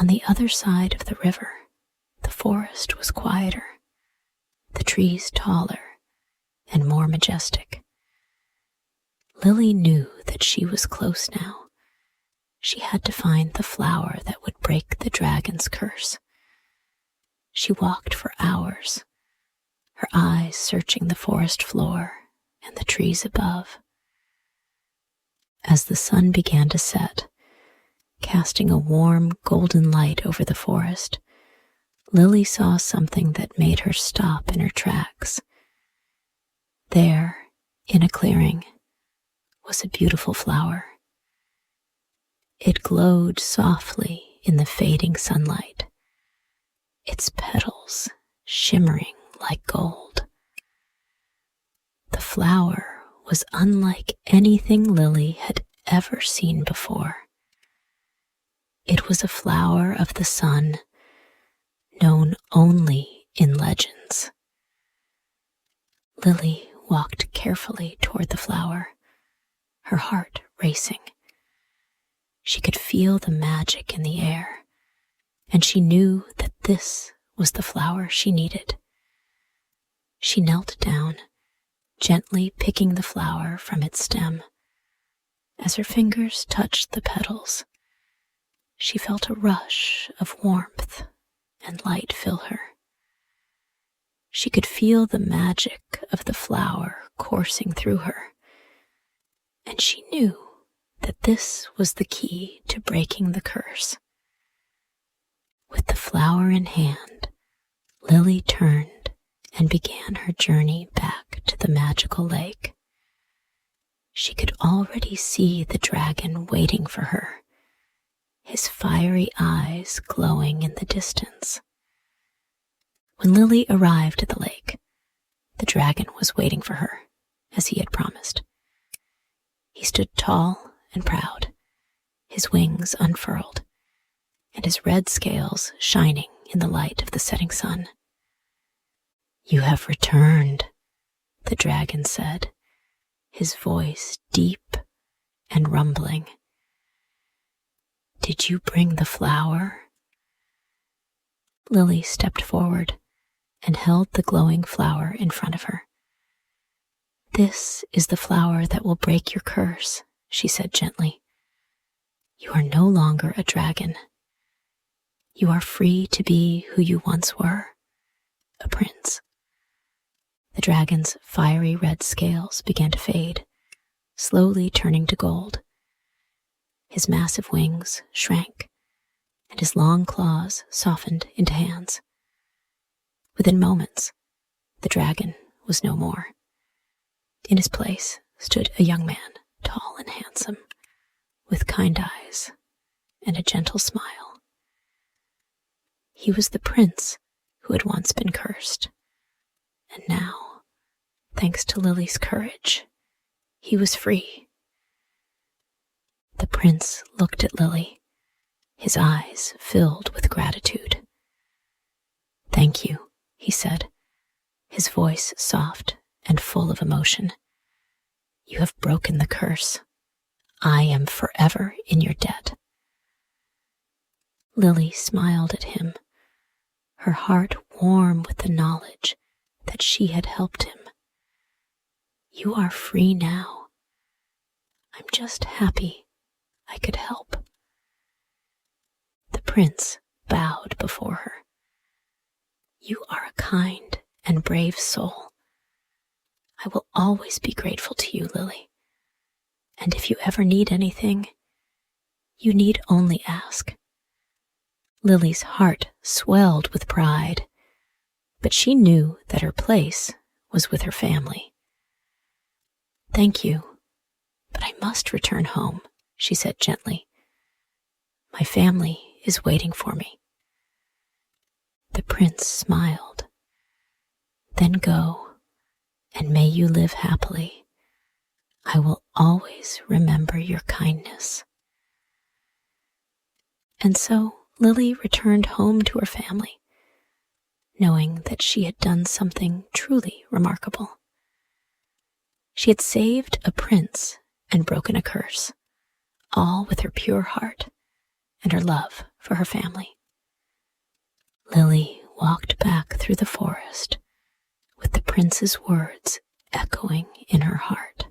On the other side of the river, the forest was quieter, the trees taller and more majestic. Lily knew that she was close now. She had to find the flower that would break the dragon's curse. She walked for hours, her eyes searching the forest floor and the trees above. As the sun began to set, casting a warm golden light over the forest, Lily saw something that made her stop in her tracks. There, in a clearing, was a beautiful flower. It glowed softly in the fading sunlight, its petals shimmering like gold. The flower was unlike anything Lily had ever seen before. It was a flower of the sun, known only in legends. Lily walked carefully toward the flower, her heart racing. She could feel the magic in the air, and she knew that this was the flower she needed. She knelt down, gently picking the flower from its stem. As her fingers touched the petals, she felt a rush of warmth and light fill her. She could feel the magic of the flower coursing through her, and she knew that this was the key to breaking the curse. With the flower in hand, Lily turned and began her journey back to the magical lake. She could already see the dragon waiting for her, his fiery eyes glowing in the distance. When Lily arrived at the lake, the dragon was waiting for her, as he had promised. He stood tall and proud, his wings unfurled, and his red scales shining in the light of the setting sun. "You have returned," the dragon said, his voice deep and rumbling. "Did you bring the flower?" Lily stepped forward and held the glowing flower in front of her. "This is the flower that will break your curse," she said gently. "You are no longer a dragon. You are free to be who you once were, a prince." The dragon's fiery red scales began to fade, slowly turning to gold. His massive wings shrank, and his long claws softened into hands. Within moments, the dragon was no more. In his place stood a young man, tall and handsome, with kind eyes and a gentle smile. He was the prince who had once been cursed, and now, thanks to Lily's courage, he was free. The prince looked at Lily, his eyes filled with gratitude. "Thank you," he said, his voice soft and full of emotion. "You have broken the curse. I am forever in your debt." Lily smiled at him, her heart warm with the knowledge that she had helped him. "You are free now. I'm just happy I could help." The prince bowed before her. "You are a kind and brave soul. I will always be grateful to you, Lily. And if you ever need anything, you need only ask." Lily's heart swelled with pride, but she knew that her place was with her family. "Thank you, but I must return home," she said gently. "My family is waiting for me." The prince smiled. "Then go, and may you live happily. I will always remember your kindness." And so Lily returned home to her family, knowing that she had done something truly remarkable. She had saved a prince and broken a curse, all with her pure heart and her love for her family. Lily walked back through the forest with the prince's words echoing in her heart.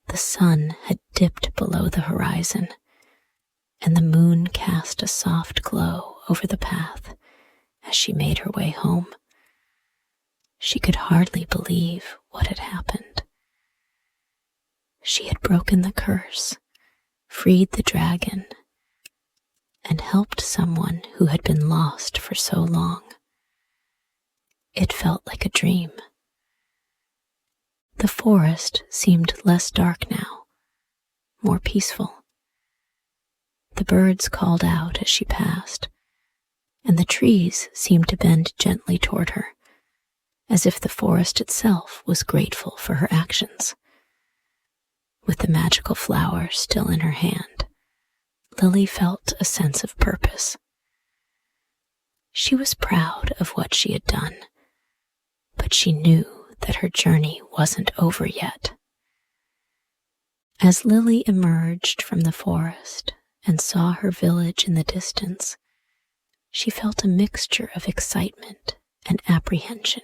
The sun had dipped below the horizon, and the moon cast a soft glow over the path as she made her way home. She could hardly believe what had happened. She had broken the curse, freed the dragon, and helped someone who had been lost for so long. It felt like a dream. The forest seemed less dark now, more peaceful. The birds called out as she passed, and the trees seemed to bend gently toward her, as if the forest itself was grateful for her actions. With the magical flower still in her hand, Lily felt a sense of purpose. She was proud of what she had done, but she knew that her journey wasn't over yet. As Lily emerged from the forest and saw her village in the distance, she felt a mixture of excitement and apprehension.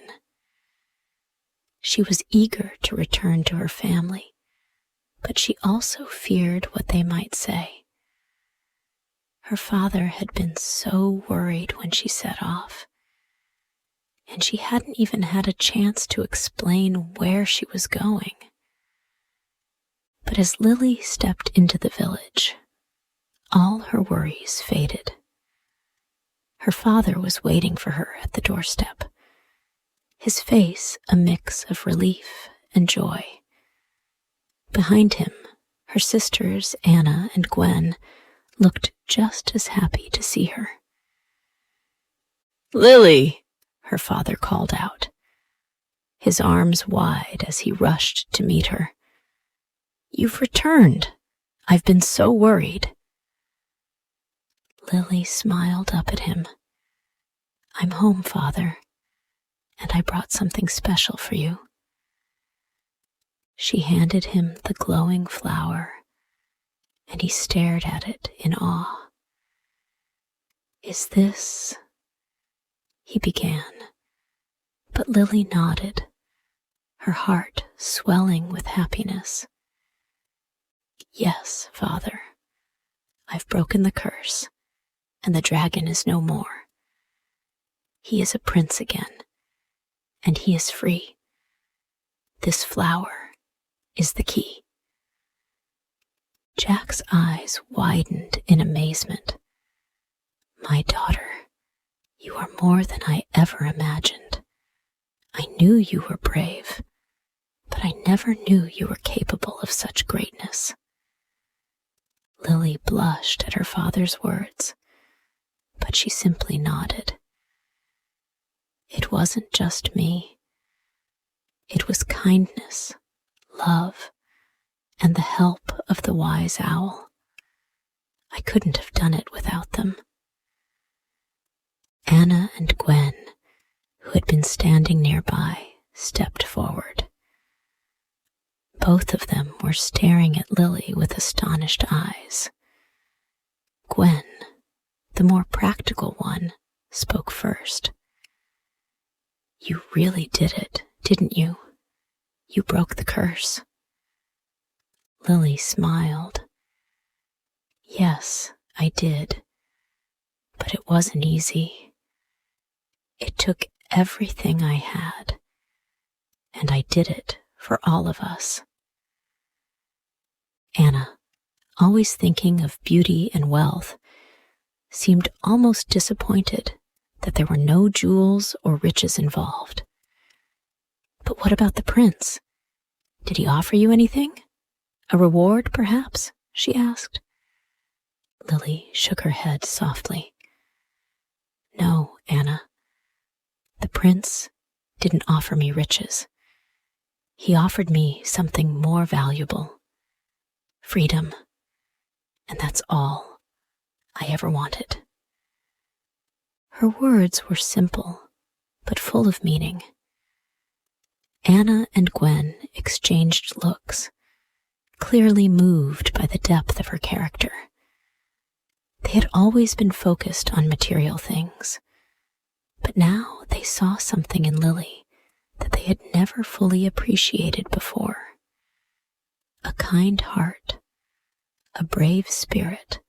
She was eager to return to her family, but she also feared what they might say. Her father had been so worried when she set off, and she hadn't even had a chance to explain where she was going. But as Lily stepped into the village, all her worries faded. Her father was waiting for her at the doorstep, his face a mix of relief and joy. Behind him, her sisters Anna and Gwen looked just as happy to see her. "Lily!" her father called out, his arms wide as he rushed to meet her. "You've returned. I've been so worried." Lily smiled up at him. "I'm home, Father, and I brought something special for you." She handed him the glowing flower, and he stared at it in awe. "Is this—" he began, but Lily nodded, her heart swelling with happiness. "Yes, Father, I've broken the curse, and the dragon is no more. He is a prince again, and he is free. This flower is the key." Jack's eyes widened in amazement. "My daughter, you are more than I ever imagined. I knew you were brave, but I never knew you were capable of such greatness." Lily blushed at her father's words, but she simply nodded. It wasn't just me. It was kindness, love, and the help of the wise owl. I couldn't have done it without them. Anna and Gwen, who had been standing nearby, stepped forward. Both of them were staring at Lily with astonished eyes. Gwen, the more practical one, spoke first. "You really did it, didn't you? You broke the curse." Lily smiled. "Yes, I did. But it wasn't easy. It took everything I had, and I did it for all of us." Anna, always thinking of beauty and wealth, seemed almost disappointed that there were no jewels or riches involved. "But what about the prince? Did he offer you anything? A reward, perhaps?" she asked. Lily shook her head softly. "No, Anna. The prince didn't offer me riches. He offered me something more valuable. Freedom. And that's all I ever wanted." Her words were simple, but full of meaning. Anna and Gwen exchanged looks, clearly moved by the depth of her character. They had always been focused on material things, but now they saw something in Lily that they had never fully appreciated before. A kind heart, a brave spirit,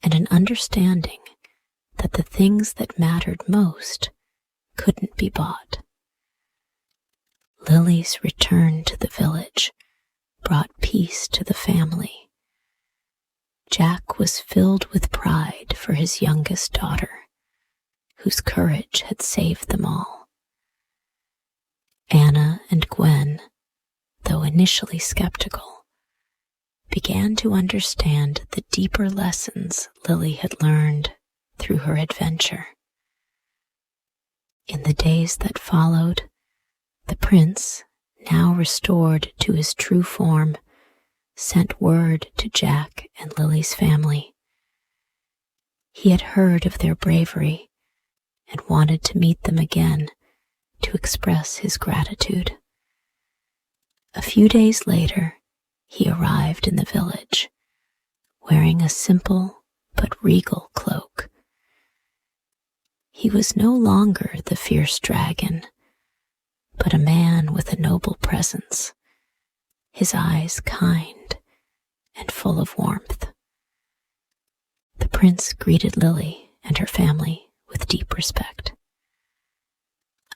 and an understanding that the things that mattered most couldn't be bought. Lily's return to the village brought peace to the family. Jack was filled with pride for his youngest daughter, whose courage had saved them all. Anna and Gwen, though initially skeptical, began to understand the deeper lessons Lily had learned through her adventure. In the days that followed, the prince, now restored to his true form, sent word to Jack and Lily's family. He had heard of their bravery and wanted to meet them again to express his gratitude. A few days later, he arrived in the village, wearing a simple but regal cloak. He was no longer the fierce dragon, but a man with a noble presence, his eyes kind and full of warmth. The prince greeted Lily and her family with deep respect.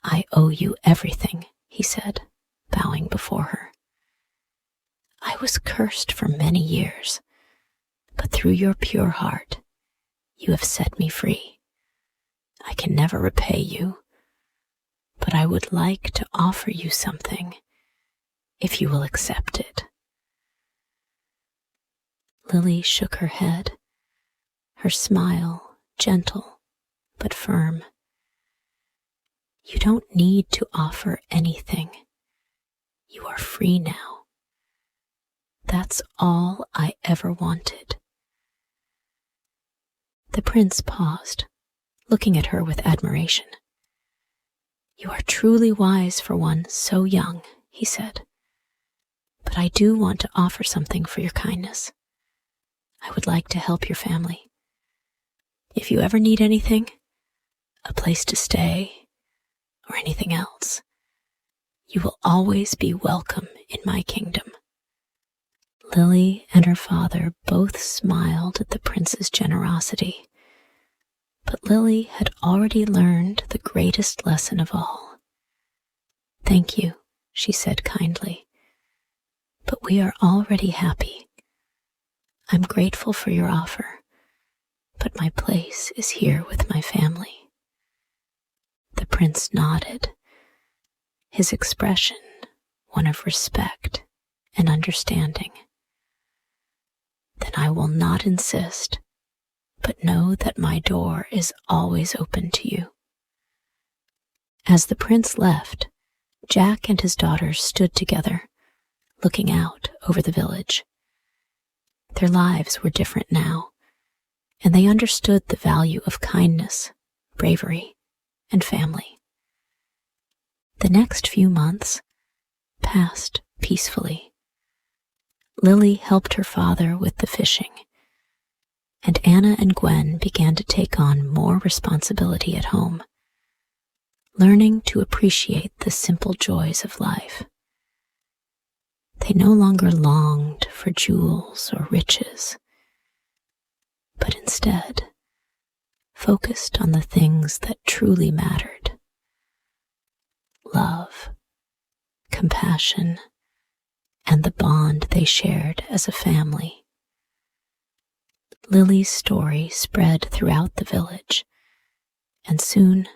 "I owe you everything," he said, bowing before her. "I was cursed for many years, but through your pure heart, you have set me free. I can never repay you, but I would like to offer you something, if you will accept it." Lily shook her head, her smile gentle but firm. "You don't need to offer anything. You are free now. That's all I ever wanted." The prince paused, looking at her with admiration. "You are truly wise for one so young," he said. "But I do want to offer something for your kindness. I would like to help your family. If you ever need anything, a place to stay, or anything else, you will always be welcome in my kingdom." Lily and her father both smiled at the prince's generosity, but Lily had already learned the greatest lesson of all. "Thank you," she said kindly, "but we are already happy. I'm grateful for your offer, but my place is here with my family." The prince nodded, his expression one of respect and understanding. "Then I will not insist, but know that my door is always open to you." As the prince left, Jack and his daughters stood together, looking out over the village. Their lives were different now, and they understood the value of kindness, bravery, and family. The next few months passed peacefully. Lily helped her father with the fishing, and Anna and Gwen began to take on more responsibility at home, learning to appreciate the simple joys of life. They no longer longed for jewels or riches, but instead focused on the things that truly mattered: love, compassion, and the bond they shared as a family. Lily's story spread throughout the village, and soon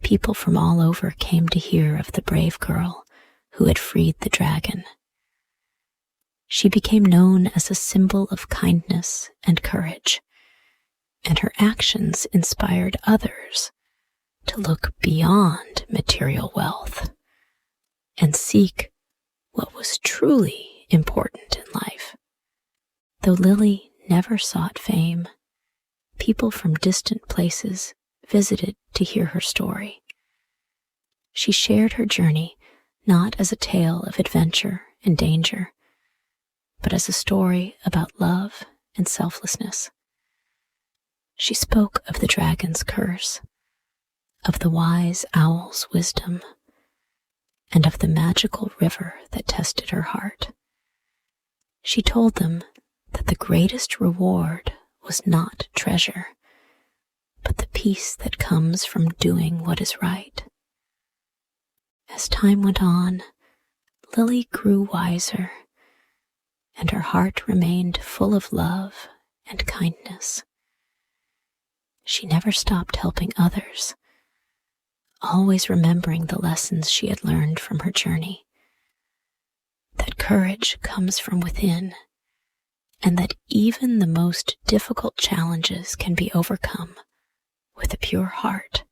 people from all over came to hear of the brave girl who had freed the dragon. She became known as a symbol of kindness and courage, and her actions inspired others to look beyond material wealth and seek what was truly important in life. Though Lily never sought fame, people from distant places visited to hear her story. She shared her journey not as a tale of adventure and danger, but as a story about love and selflessness. She spoke of the dragon's curse, of the wise owl's wisdom, and of the magical river that tested her heart. She told them that the greatest reward was not treasure, but the peace that comes from doing what is right. As time went on, Lily grew wiser, and her heart remained full of love and kindness. She never stopped helping others, always remembering the lessons she had learned from her journey, that courage comes from within, and that even the most difficult challenges can be overcome with a pure heart.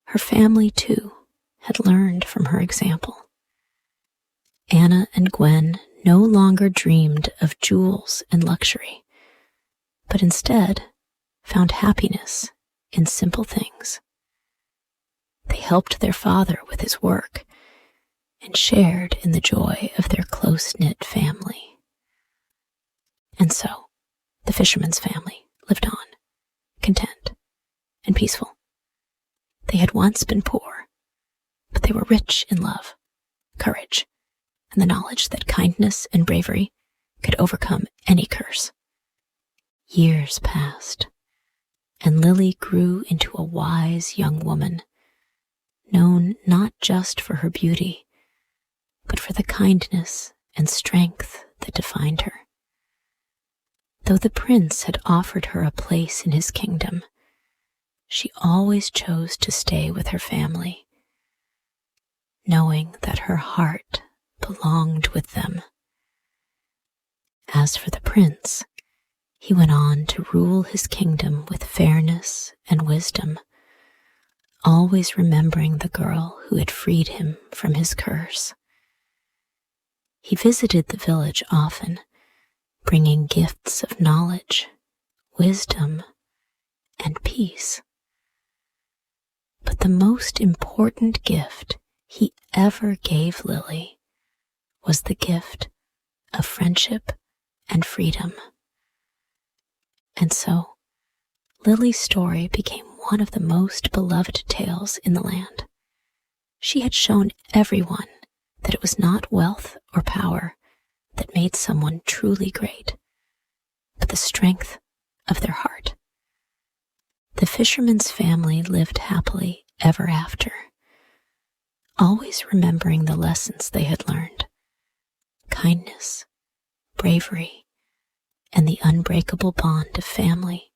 Her family, too, had learned from her example. Anna and Gwen no longer dreamed of jewels and luxury, but instead found happiness in simple things. They helped their father with his work and shared in the joy of their close-knit family. And so, the fisherman's family lived on, content and peaceful. They had once been poor, but they were rich in love, courage, and the knowledge that kindness and bravery could overcome any curse. Years passed, and Lily grew into a wise young woman, known not just for her beauty, but for the kindness and strength that defined her. Though the prince had offered her a place in his kingdom, she always chose to stay with her family, knowing that her heart belonged with them. As for the prince, he went on to rule his kingdom with fairness and wisdom, always remembering the girl who had freed him from his curse. He visited the village often, bringing gifts of knowledge, wisdom, and peace. But the most important gift he ever gave Lily was the gift of friendship and freedom. And so, Lily's story became one of the most beloved tales in the land. She had shown everyone that it was not wealth or power that made someone truly great, but the strength of their heart. The fisherman's family lived happily ever after, always remembering the lessons they had learned: kindness, bravery, and the unbreakable bond of family.